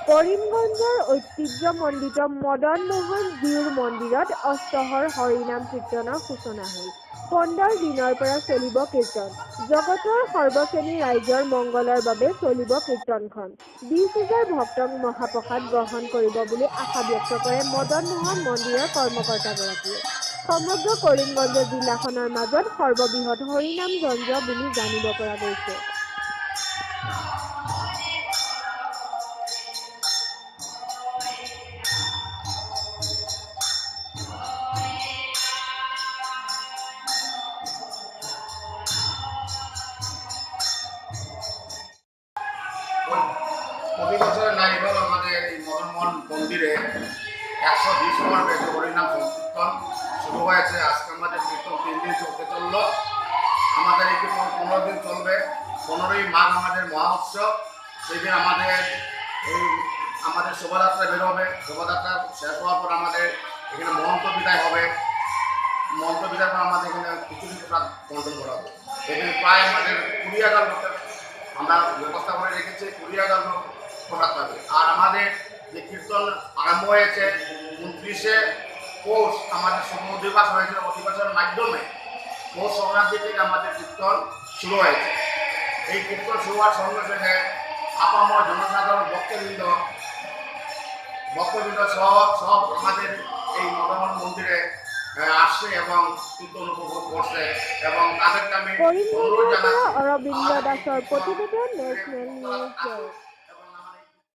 কৰিমগঞ্জৰ ঐতিহ্যমণ্ডিত মদন মোহন জীউৰ মন্দিৰত অষ্টহৰ হৰিনাম কীৰ্তনৰ সূচনা হ'ল। 15 দিনৰ পৰা চলিব কীৰ্তন। জগতৰ সৰ্বশ্ৰেণী ৰাইজৰ মংগলৰ বাবে চলিব কীৰ্তনখন। 20,000 ভক্তক মহাপ্ৰসাদ গ্ৰহণ কৰিব বুলি আশা ব্যক্ত কৰে মদন মোহন মন্দিৰৰ কৰ্মকৰ্তাগৰাকীয়ে। সমগ্ৰ কৰিমগঞ্জ জিলাখনৰ মাজত সৰ্ববৃহৎ হৰিনাম যঞ্জ বুলি জানিব পৰা গৈছে। প্রতি বছর না এবার আমাদের এই মদন মোহন মন্দিরে 120 নম্বর বেদে হরিনাম সংকীর্তন শুরু হয়েছে। আজকে আমাদের কীর্তন 3 দিন চলতে চললো। আমাদের এই কীর্তন 15 দিন চলবে। 15ই মাঘ আমাদের মহা উৎসব। সেদিন আমাদের শোভাযাত্রা বেরোবে। শোভাযাত্রা শেষ হওয়ার পর আমাদের এখানে মন্ত্র বিদায় হবে। মন্ত্র বিদায় পর আমাদের এখানে খিচুড়ি প্রসাদ বন্টন করা হবে। এখানে প্রায় আমাদের 20,000 লোকের আমরা ব্যবস্থা করে রেখেছি। 20,000 লোক প্রসাদ পাবে। আর আমাদের যে কীর্তন আরম্ভ হয়েছে 29শে পৌষ, আমাদের শুভ অধিবাস হয়েছে। অধিবাসের মাধ্যমে পৌষ সংক্রান্তি থেকে আমাদের কীর্তন শুরু হয়েছে। এই কীর্তন শুরু হওয়ার সঙ্গে সঙ্গে আপামর জনসাধারণ ভক্তবৃন্দ সব আমাদের এই মদন মোহন মন্দিরে আসছে এবং কীর্তন উপভোগ করছে এবং তাদেরকে আমি অনুরোধ জানাচ্ছি। অরবিন্দ দাসৰ প্ৰতিবেদন নেশ্যনেল নিউজ।